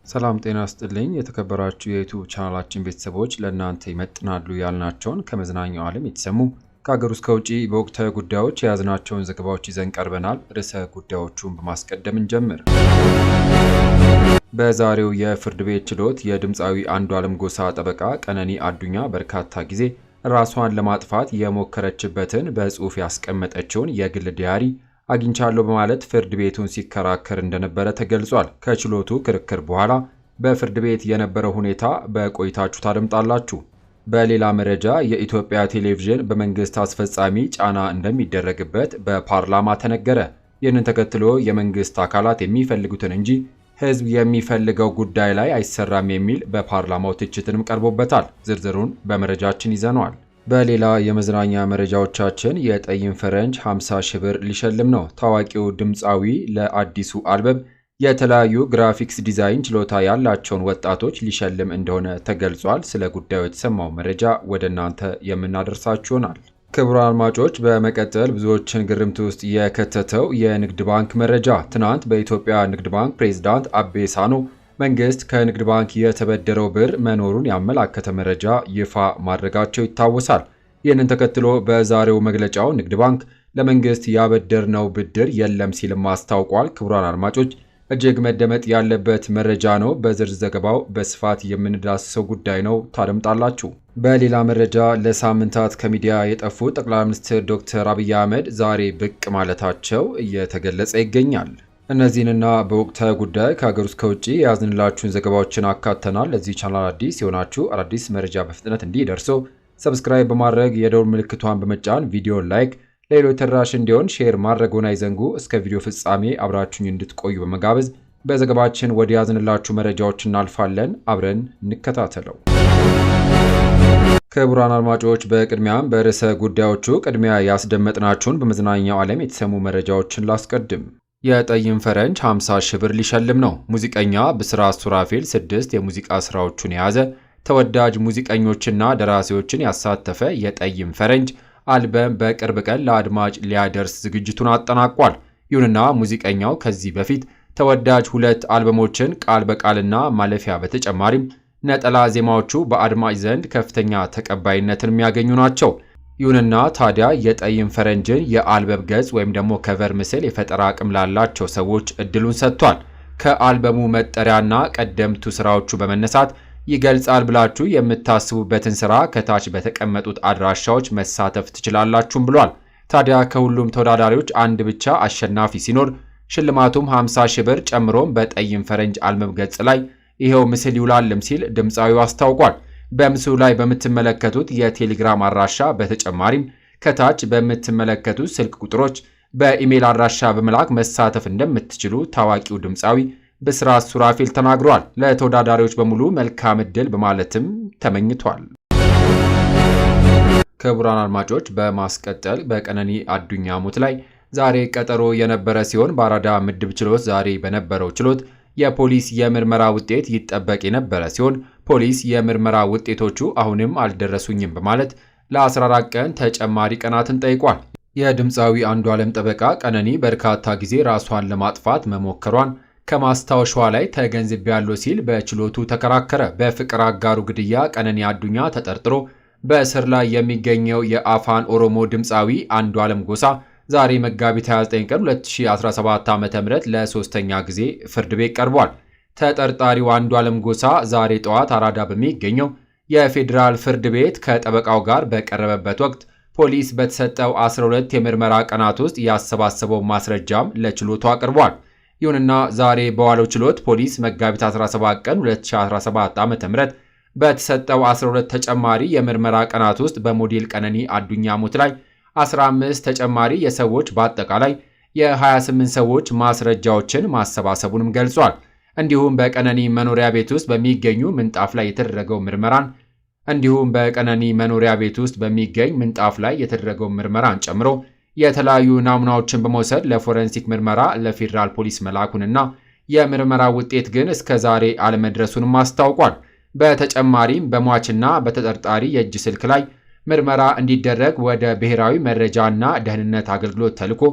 ሰላም ጤና ይስጥልኝ የተከበራችሁ የዩቲዩብ ቻናላችን ቤተሰቦች ለእናንተ ይመጥናሉ ያልናቸውን ከመዝናኛው ዓለም የተሰሙ ከሀገር ውስጥ ከውጪ በወቅታዊ ጉዳዮች የያዝናቸውን ዘገባዎች ይዘን ቀርበናል። ርዕሰ ጉዳዮቹን በማስቀደም እንጀምር። በዛሬው የፍርድ ቤት ችሎት የድምፃዊ አንዱዓለም ጎሳ ጠበቃ ቀነኒ አዱኛ በርካታ ጊዜ ራሷን ለማጥፋት የሞከረችበትን በጽሑፍ ያስቀመጠችውን የግል ዲያሪ አግኝቻለሁ በማለት ፍርድ ቤቱን ሲከራከር እንደነበረ ተገልጿል። ከችሎቱ ክርክር በኋላ በፍርድ ቤት የነበረው ሁኔታ በቆይታችሁ ታደምጣላችሁ። በሌላ መረጃ የኢትዮጵያ ቴሌቪዥን በመንግስት አስፈጻሚ ጫና እንደሚደረግበት በፓርላማ ተነገረ። ይህንን ተከትሎ የመንግስት አካላት የሚፈልጉትን እንጂ ህዝብ የሚፈልገው ጉዳይ ላይ አይሰራም የሚል በፓርላማው ትችትንም ቀርቦበታል። ዝርዝሩን በመረጃችን ይዘነዋል። በሌላ የመዝናኛ መረጃዎቻችን የጠይም ፈረንጅ 50 ሺህ ብር ሊሸልም ነው። ታዋቂው ድምፃዊ ለአዲሱ አልበም የተለያዩ ግራፊክስ ዲዛይን ችሎታ ያላቸውን ወጣቶች ሊሸልም እንደሆነ ተገልጿል። ስለ ጉዳዩ የተሰማው መረጃ ወደ እናንተ የምናደርሳችሁ ይሆናል። ክቡራን አድማጮች፣ በመቀጠል ብዙዎችን ግርምት ውስጥ የከተተው የንግድ ባንክ መረጃ። ትናንት በኢትዮጵያ ንግድ ባንክ ፕሬዝዳንት አቤ ሳኖ መንግስት ከንግድ ባንክ የተበደረው ብር መኖሩን ያመላከተ መረጃ ይፋ ማድረጋቸው ይታወሳል። ይህንን ተከትሎ በዛሬው መግለጫው ንግድ ባንክ ለመንግስት ያበደርነው ብድር የለም ሲልም አስታውቋል። ክቡራን አድማጮች፣ እጅግ መደመጥ ያለበት መረጃ ነው። በዝርዝር ዘገባው በስፋት የምንዳስሰው ጉዳይ ነው፣ ታደምጣላችሁ። በሌላ መረጃ ለሳምንታት ከሚዲያ የጠፉ ጠቅላይ ሚኒስትር ዶክተር አብይ አህመድ ዛሬ ብቅ ማለታቸው እየተገለጸ ይገኛል። እነዚህንና በወቅታዊ ጉዳይ ከሀገር ውስጥ ከውጭ የያዝንላችሁን ዘገባዎችን አካተናል። ለዚህ ቻናል አዲስ የሆናችሁ አዳዲስ መረጃ በፍጥነት እንዲደርሶ ሰብስክራይብ በማድረግ የደውል ምልክቷን በመጫን ቪዲዮን ላይክ፣ ለሌሎች ተደራሽ እንዲሆን ሼር ማድረግዎን አይዘንጉ። እስከ ቪዲዮ ፍጻሜ አብራችሁኝ እንድትቆዩ በመጋበዝ በዘገባችን ወደ ያዝንላችሁ መረጃዎች እናልፋለን። አብረን እንከታተለው። ክቡራን አድማጮች፣ በቅድሚያም በርዕሰ ጉዳዮቹ ቅድሚያ ያስደመጥናችሁን በመዝናኛው ዓለም የተሰሙ መረጃዎችን ላስቀድም። የጠይም ፈረንጅ 50 ሺህ ብር ሊሸልም ነው። ሙዚቀኛ ብስራት ሱራፌል 6 የሙዚቃ ስራዎቹን የያዘ ተወዳጅ ሙዚቀኞችና ደራሲዎችን ያሳተፈ የጠይም ፈረንጅ አልበም በቅርብ ቀን ለአድማጭ ሊያደርስ ዝግጅቱን አጠናቋል። ይሁንና ሙዚቀኛው ከዚህ በፊት ተወዳጅ 2 አልበሞችን ቃል በቃልና ማለፊያ በተጨማሪም ነጠላ ዜማዎቹ በአድማጭ ዘንድ ከፍተኛ ተቀባይነትን የሚያገኙ ናቸው። ይሁንና ታዲያ የጠይም ፈረንጅን የአልበም ገጽ ወይም ደግሞ ከቨር ምስል የፈጠራ አቅም ላላቸው ሰዎች እድሉን ሰጥቷል። ከአልበሙ መጠሪያና ቀደምቱ ስራዎቹ በመነሳት ይገልጻል ብላችሁ የምታስቡበትን ስራ ከታች በተቀመጡት አድራሻዎች መሳተፍ ትችላላችሁም ብሏል። ታዲያ ከሁሉም ተወዳዳሪዎች አንድ ብቻ አሸናፊ ሲኖር ሽልማቱም 50 ሺህ ብር ጨምሮም በጠይም ፈረንጅ አልበም ገጽ ላይ ይሄው ምስል ይውላልም ሲል ድምፃዊው አስታውቋል። በምስሉ ላይ በምትመለከቱት የቴሌግራም አድራሻ በተጨማሪም ከታች በምትመለከቱት ስልክ ቁጥሮች በኢሜል አድራሻ በመላክ መሳተፍ እንደምትችሉ ታዋቂው ድምፃዊ ብስራት ሱራፌል ተናግሯል። ለተወዳዳሪዎች በሙሉ መልካም ዕድል በማለትም ተመኝቷል። ክቡራን አድማጮች፣ በማስቀጠል በቀነኒ አዱኛ ሞት ላይ ዛሬ ቀጠሮ የነበረ ሲሆን በአራዳ ምድብ ችሎት ዛሬ በነበረው ችሎት የፖሊስ የምርመራ ውጤት ይጠበቅ የነበረ ሲሆን ፖሊስ የምርመራ ውጤቶቹ አሁንም አልደረሱኝም በማለት ለ14 ቀን ተጨማሪ ቀናትን ጠይቋል። የድምፃዊ አንዱዓለም ጠበቃ ቀነኒ በርካታ ጊዜ ራሷን ለማጥፋት መሞከሯን ከማስታወሻዋ ላይ ተገንዝቤያለሁ ሲል በችሎቱ ተከራከረ። በፍቅር አጋሩ ግድያ ቀነኒ አዱኛ ተጠርጥሮ በእስር ላይ የሚገኘው የአፋን ኦሮሞ ድምፃዊ አንዱዓለም ጎሳ ዛሬ መጋቢት 29 ቀን 2017 ዓ.ም ለሶስተኛ ጊዜ ፍርድ ቤት ቀርቧል። ተጠርጣሪው አንዱዓለም ጎሳ ዛሬ ጠዋት አራዳ በሚገኘው የፌዴራል ፍርድ ቤት ከጠበቃው ጋር በቀረበበት ወቅት ፖሊስ በተሰጠው 12 የምርመራ ቀናት ውስጥ ያሰባሰበው ማስረጃም ለችሎቱ አቅርቧል። ይሁንና ዛሬ በዋለው ችሎት ፖሊስ መጋቢት 17 ቀን 2017 ዓ.ም በተሰጠው 12 ተጨማሪ የምርመራ ቀናት ውስጥ በሞዴል ቀነኒ አዱኛ ሞት ላይ 15 ተጨማሪ የሰዎች በአጠቃላይ የ28 ሰዎች ማስረጃዎችን ማሰባሰቡንም ገልጿል። እንዲሁም በቀነኒ መኖሪያ ቤት ውስጥ በሚገኙ ምንጣፍ ላይ የተደረገው ምርመራን ጨምሮ የተለያዩ ናሙናዎችን በመውሰድ ለፎረንሲክ ምርመራ ለፌዴራል ፖሊስ መላኩንና የምርመራ ውጤት ግን እስከ ዛሬ አለመድረሱንም አስታውቋል። በተጨማሪም በሟችና በተጠርጣሪ የእጅ ስልክ ላይ ምርመራ እንዲደረግ ወደ ብሔራዊ መረጃና ደህንነት አገልግሎት ተልኮ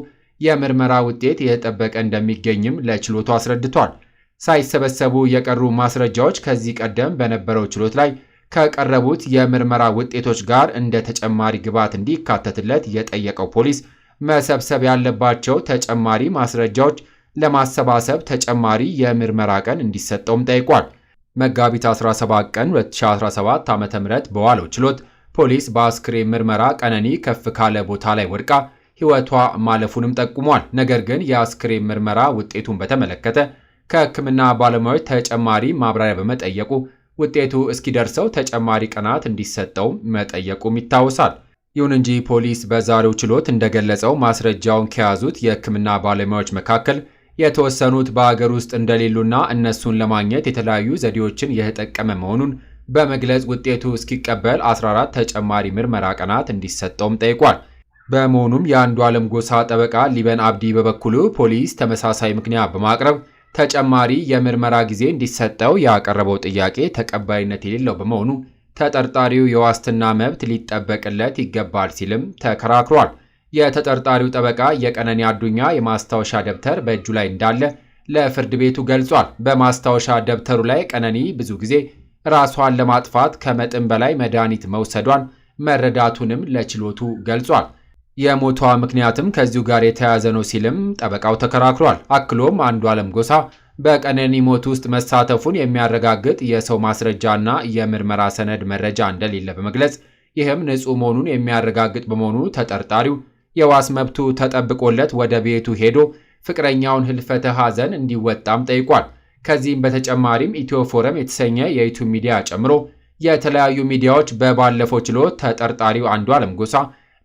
የምርመራ ውጤት የተጠበቀ እንደሚገኝም ለችሎቱ አስረድቷል። ሳይሰበሰቡ የቀሩ ማስረጃዎች ከዚህ ቀደም በነበረው ችሎት ላይ ከቀረቡት የምርመራ ውጤቶች ጋር እንደ ተጨማሪ ግብዓት እንዲካተትለት የጠየቀው ፖሊስ መሰብሰብ ያለባቸው ተጨማሪ ማስረጃዎች ለማሰባሰብ ተጨማሪ የምርመራ ቀን እንዲሰጠውም ጠይቋል። መጋቢት 17 ቀን 2017 ዓ.ም በዋለው ችሎት ፖሊስ በአስክሬን ምርመራ ቀነኒ ከፍ ካለ ቦታ ላይ ወድቃ ሕይወቷ ማለፉንም ጠቁሟል። ነገር ግን የአስክሬን ምርመራ ውጤቱን በተመለከተ ከሕክምና ባለሙያዎች ተጨማሪ ማብራሪያ በመጠየቁ ውጤቱ እስኪደርሰው ተጨማሪ ቀናት እንዲሰጠው መጠየቁም ይታወሳል። ይሁን እንጂ ፖሊስ በዛሬው ችሎት እንደገለጸው ማስረጃውን ከያዙት የሕክምና ባለሙያዎች መካከል የተወሰኑት በአገር ውስጥ እንደሌሉና እነሱን ለማግኘት የተለያዩ ዘዴዎችን የተጠቀመ መሆኑን በመግለጽ ውጤቱ እስኪቀበል 14 ተጨማሪ ምርመራ ቀናት እንዲሰጠውም ጠይቋል። በመሆኑም የአንዱዓለም ጎሳ ጠበቃ ሊበን አብዲ በበኩሉ ፖሊስ ተመሳሳይ ምክንያት በማቅረብ ተጨማሪ የምርመራ ጊዜ እንዲሰጠው ያቀረበው ጥያቄ ተቀባይነት የሌለው በመሆኑ ተጠርጣሪው የዋስትና መብት ሊጠበቅለት ይገባል ሲልም ተከራክሯል። የተጠርጣሪው ጠበቃ የቀነኒ አዱኛ የማስታወሻ ደብተር በእጁ ላይ እንዳለ ለፍርድ ቤቱ ገልጿል። በማስታወሻ ደብተሩ ላይ ቀነኒ ብዙ ጊዜ ራሷን ለማጥፋት ከመጠን በላይ መድኃኒት መውሰዷን መረዳቱንም ለችሎቱ ገልጿል። የሞቷ ምክንያትም ከዚሁ ጋር የተያያዘ ነው ሲልም ጠበቃው ተከራክሯል። አክሎም አንዱዓለም ጎሳ በቀነኒ ሞት ውስጥ መሳተፉን የሚያረጋግጥ የሰው ማስረጃና የምርመራ ሰነድ መረጃ እንደሌለ በመግለጽ ይህም ንጹሕ መሆኑን የሚያረጋግጥ በመሆኑ ተጠርጣሪው የዋስ መብቱ ተጠብቆለት ወደ ቤቱ ሄዶ ፍቅረኛውን ህልፈተ ሐዘን እንዲወጣም ጠይቋል። ከዚህም በተጨማሪም ኢትዮ ፎረም የተሰኘ የዩቲዩብ ሚዲያ ጨምሮ የተለያዩ ሚዲያዎች በባለፈው ችሎት ተጠርጣሪው አንዱዓለም ጎሳ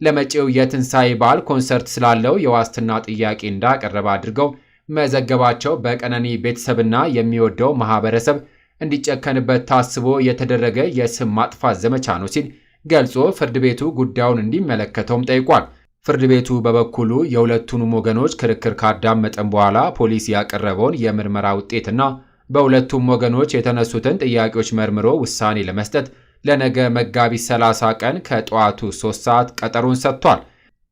ለመጪው የትንሣኤ በዓል ኮንሰርት ስላለው የዋስትና ጥያቄ እንዳቀረበ አድርገው መዘገባቸው በቀነኒ ቤተሰብና የሚወደው ማህበረሰብ እንዲጨከንበት ታስቦ የተደረገ የስም ማጥፋት ዘመቻ ነው ሲል ገልጾ ፍርድ ቤቱ ጉዳዩን እንዲመለከተውም ጠይቋል። ፍርድ ቤቱ በበኩሉ የሁለቱንም ወገኖች ክርክር ካዳመጠም በኋላ ፖሊስ ያቀረበውን የምርመራ ውጤትና በሁለቱም ወገኖች የተነሱትን ጥያቄዎች መርምሮ ውሳኔ ለመስጠት ለነገ መጋቢት 30 ቀን ከጠዋቱ 3 ሰዓት ቀጠሮን ሰጥቷል።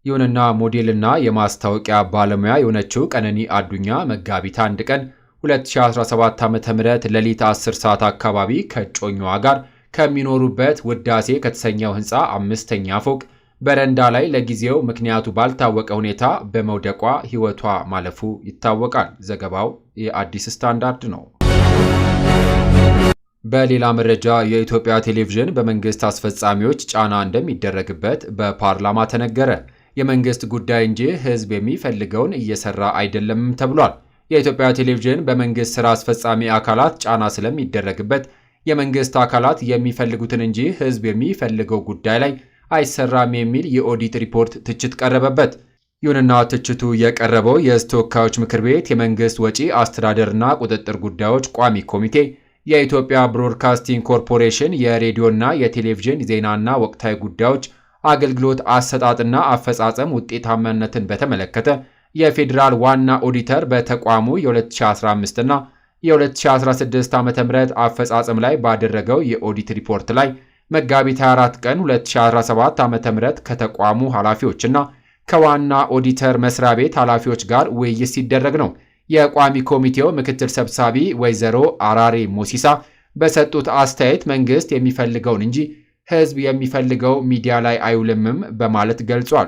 ይሁንና ሞዴልና የማስታወቂያ ባለሙያ የሆነችው ቀነኒ አዱኛ መጋቢት 1 ቀን 2017 ዓ.ም ሌሊት 10 ሰዓት አካባቢ ከእጮኛዋ ጋር ከሚኖሩበት ውዳሴ ከተሰኘው ሕንፃ 5ኛ ፎቅ በረንዳ ላይ ለጊዜው ምክንያቱ ባልታወቀ ሁኔታ በመውደቋ ሕይወቷ ማለፉ ይታወቃል። ዘገባው የአዲስ ስታንዳርድ ነው። በሌላ መረጃ የኢትዮጵያ ቴሌቪዥን በመንግስት አስፈጻሚዎች ጫና እንደሚደረግበት በፓርላማ ተነገረ። የመንግስት ጉዳይ እንጂ ህዝብ የሚፈልገውን እየሰራ አይደለም ተብሏል። የኢትዮጵያ ቴሌቪዥን በመንግስት ስራ አስፈጻሚ አካላት ጫና ስለሚደረግበት የመንግስት አካላት የሚፈልጉትን እንጂ ህዝብ የሚፈልገው ጉዳይ ላይ አይሰራም የሚል የኦዲት ሪፖርት ትችት ቀረበበት። ይሁንና ትችቱ የቀረበው የሕዝብ ተወካዮች ምክር ቤት የመንግስት ወጪ አስተዳደርና ቁጥጥር ጉዳዮች ቋሚ ኮሚቴ የኢትዮጵያ ብሮድካስቲንግ ኮርፖሬሽን የሬዲዮና የቴሌቪዥን ዜናና ወቅታዊ ጉዳዮች አገልግሎት አሰጣጥና አፈጻጸም ውጤታማነትን በተመለከተ የፌዴራል ዋና ኦዲተር በተቋሙ የ2015 እና የ2016 ዓ.ም አፈጻጸም ላይ ባደረገው የኦዲት ሪፖርት ላይ መጋቢት 24 ቀን 2017 ዓ.ም ከተቋሙ ኃላፊዎችና ከዋና ኦዲተር መስሪያ ቤት ኃላፊዎች ጋር ውይይት ሲደረግ ነው። የቋሚ ኮሚቴው ምክትል ሰብሳቢ ወይዘሮ አራሬ ሞሲሳ በሰጡት አስተያየት መንግስት የሚፈልገውን እንጂ ህዝብ የሚፈልገው ሚዲያ ላይ አይውልምም በማለት ገልጿል።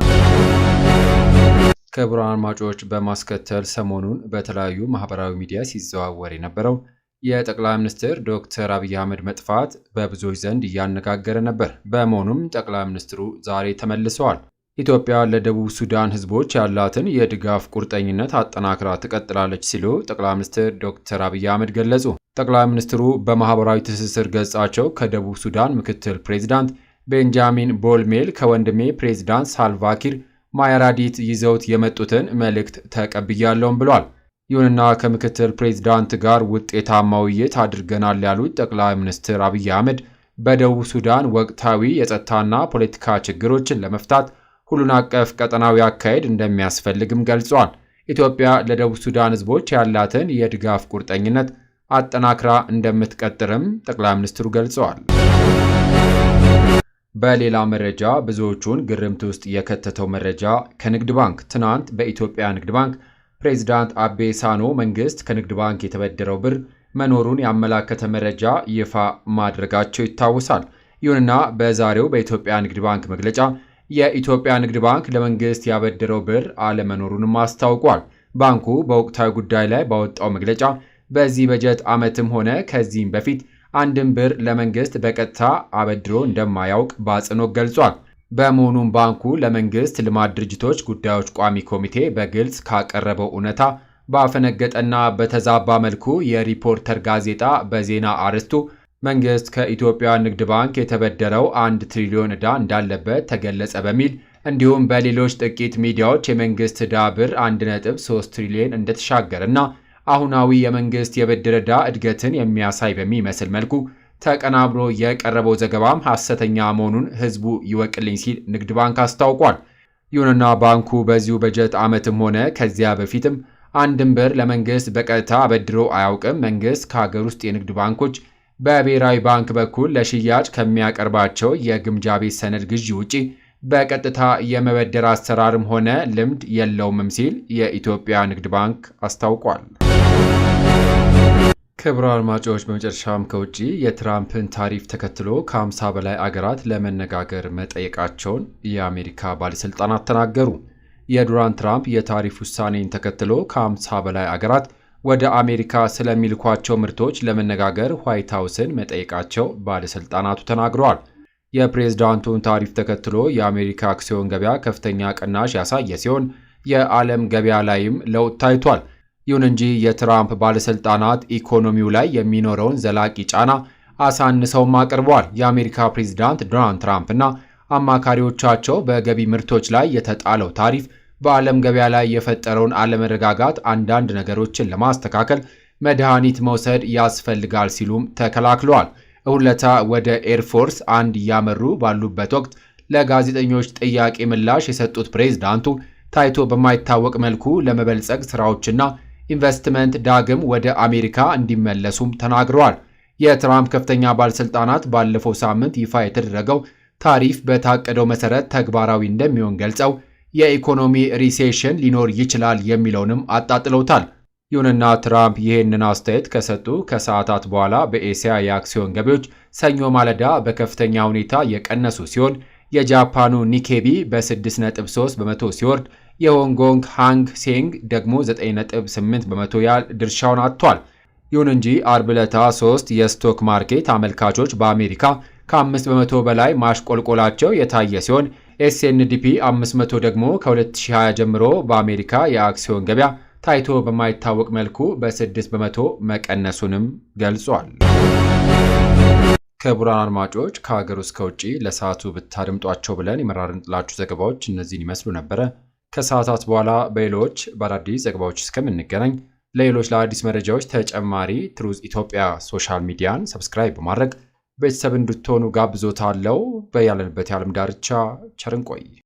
ክቡራን አድማጮች፣ በማስከተል ሰሞኑን በተለያዩ ማህበራዊ ሚዲያ ሲዘዋወር የነበረው የጠቅላይ ሚኒስትር ዶክተር አብይ አህመድ መጥፋት በብዙዎች ዘንድ እያነጋገረ ነበር። በመሆኑም ጠቅላይ ሚኒስትሩ ዛሬ ተመልሰዋል። ኢትዮጵያ ለደቡብ ሱዳን ህዝቦች ያላትን የድጋፍ ቁርጠኝነት አጠናክራ ትቀጥላለች ሲሉ ጠቅላይ ሚኒስትር ዶክተር አብይ አህመድ ገለጹ። ጠቅላይ ሚኒስትሩ በማህበራዊ ትስስር ገጻቸው ከደቡብ ሱዳን ምክትል ፕሬዝዳንት ቤንጃሚን ቦልሜል ከወንድሜ ፕሬዝዳንት ሳልቫኪር ማያራዲት ይዘውት የመጡትን መልእክት ተቀብያለሁም ብሏል። ይሁንና ከምክትል ፕሬዝዳንት ጋር ውጤታማ ውይይት አድርገናል ያሉት ጠቅላይ ሚኒስትር አብይ አህመድ በደቡብ ሱዳን ወቅታዊ የጸጥታና ፖለቲካ ችግሮችን ለመፍታት ሁሉን አቀፍ ቀጠናዊ አካሄድ እንደሚያስፈልግም ገልጿል። ኢትዮጵያ ለደቡብ ሱዳን ህዝቦች ያላትን የድጋፍ ቁርጠኝነት አጠናክራ እንደምትቀጥልም ጠቅላይ ሚኒስትሩ ገልጸዋል። በሌላ መረጃ ብዙዎቹን ግርምት ውስጥ የከተተው መረጃ ከንግድ ባንክ ትናንት በኢትዮጵያ ንግድ ባንክ ፕሬዝዳንት አቤ ሳኖ መንግስት ከንግድ ባንክ የተበደረው ብር መኖሩን ያመላከተ መረጃ ይፋ ማድረጋቸው ይታወሳል። ይሁንና በዛሬው በኢትዮጵያ ንግድ ባንክ መግለጫ የኢትዮጵያ ንግድ ባንክ ለመንግስት ያበደረው ብር አለመኖሩንም አስታውቋል። ባንኩ በወቅታዊ ጉዳይ ላይ ባወጣው መግለጫ በዚህ በጀት ዓመትም ሆነ ከዚህም በፊት አንድም ብር ለመንግስት በቀጥታ አበድሮ እንደማያውቅ በአጽንኦት ገልጿል። በመሆኑም ባንኩ ለመንግስት ልማት ድርጅቶች ጉዳዮች ቋሚ ኮሚቴ በግልጽ ካቀረበው እውነታ ባፈነገጠና በተዛባ መልኩ የሪፖርተር ጋዜጣ በዜና አርዕስቱ መንግስት ከኢትዮጵያ ንግድ ባንክ የተበደረው 1 ትሪሊዮን ዕዳ እንዳለበት ተገለጸ በሚል እንዲሁም በሌሎች ጥቂት ሚዲያዎች የመንግስት ዕዳ ብር 1.3 ትሪሊዮን እንደተሻገረና አሁናዊ የመንግስት የብድር ዕዳ እድገትን የሚያሳይ በሚመስል መልኩ ተቀናብሮ የቀረበው ዘገባም ሐሰተኛ መሆኑን ህዝቡ ይወቅልኝ ሲል ንግድ ባንክ አስታውቋል። ይሁንና ባንኩ በዚሁ በጀት ዓመትም ሆነ ከዚያ በፊትም አንድም ብር ለመንግስት በቀጥታ አበድሮ አያውቅም። መንግስት ከሀገር ውስጥ የንግድ ባንኮች በብሔራዊ ባንክ በኩል ለሽያጭ ከሚያቀርባቸው የግምጃ ቤት ሰነድ ግዢ ውጪ በቀጥታ የመበደር አሰራርም ሆነ ልምድ የለውም ሲል የኢትዮጵያ ንግድ ባንክ አስታውቋል። ክቡራን አድማጮች፣ በመጨረሻም ከውጪ የትራምፕን ታሪፍ ተከትሎ ከ50 በላይ አገራት ለመነጋገር መጠየቃቸውን የአሜሪካ ባለሥልጣናት ተናገሩ። የዶናልድ ትራምፕ የታሪፍ ውሳኔን ተከትሎ ከ50 በላይ አገራት ወደ አሜሪካ ስለሚልኳቸው ምርቶች ለመነጋገር ዋይት ሃውስን መጠየቃቸው ባለሥልጣናቱ ተናግረዋል። የፕሬዝዳንቱን ታሪፍ ተከትሎ የአሜሪካ አክሲዮን ገበያ ከፍተኛ ቅናሽ ያሳየ ሲሆን የዓለም ገበያ ላይም ለውጥ ታይቷል። ይሁን እንጂ የትራምፕ ባለሥልጣናት ኢኮኖሚው ላይ የሚኖረውን ዘላቂ ጫና አሳንሰውም አቅርበዋል። የአሜሪካ ፕሬዝዳንት ዶናልድ ትራምፕ እና አማካሪዎቻቸው በገቢ ምርቶች ላይ የተጣለው ታሪፍ በዓለም ገበያ ላይ የፈጠረውን አለመረጋጋት አንዳንድ ነገሮችን ለማስተካከል መድኃኒት መውሰድ ያስፈልጋል ሲሉም ተከላክለዋል። እሁድ ዕለት ወደ ኤርፎርስ 1 እያመሩ ባሉበት ወቅት ለጋዜጠኞች ጥያቄ ምላሽ የሰጡት ፕሬዝዳንቱ ታይቶ በማይታወቅ መልኩ ለመበልጸግ ስራዎችና ኢንቨስትመንት ዳግም ወደ አሜሪካ እንዲመለሱም ተናግረዋል። የትራምፕ ከፍተኛ ባለሥልጣናት ባለፈው ሳምንት ይፋ የተደረገው ታሪፍ በታቀደው መሠረት ተግባራዊ እንደሚሆን ገልጸው የኢኮኖሚ ሪሴሽን ሊኖር ይችላል የሚለውንም አጣጥለውታል። ይሁንና ትራምፕ ይህንን አስተያየት ከሰጡ ከሰዓታት በኋላ በኤስያ የአክሲዮን ገቢዎች ሰኞ ማለዳ በከፍተኛ ሁኔታ የቀነሱ ሲሆን የጃፓኑ ኒኬቢ በ6.3 በመቶ ሲወርድ የሆንግ ኮንግ ሃንግ ሴንግ ደግሞ 9.8 በመቶ ያህል ድርሻውን አጥቷል። ይሁን እንጂ አርብ ዕለት 3 የስቶክ ማርኬት አመልካቾች በአሜሪካ ከ5 በመቶ በላይ ማሽቆልቆላቸው የታየ ሲሆን ኤስኤንዲፒ 500 ደግሞ ከ2020 ጀምሮ በአሜሪካ የአክሲዮን ገበያ ታይቶ በማይታወቅ መልኩ በ6 በመቶ መቀነሱንም ገልጿል። ክቡራን አድማጮች፣ ከሀገር ውስጥ ከውጭ ለሰዓቱ ብታደምጧቸው ብለን የመራርንላችሁ ዘገባዎች እነዚህን ይመስሉ ነበረ። ከሰዓታት በኋላ በሌሎች በአዳዲስ ዘገባዎች እስከምንገናኝ ለሌሎች ለአዲስ መረጃዎች ተጨማሪ ትሩዝ ኢትዮጵያ ሶሻል ሚዲያን ሰብስክራይብ በማድረግ ቤተሰብ እንድትሆኑ ጋብዞታለሁ። በያለንበት የዓለም ዳርቻ ቸር እንቆይ።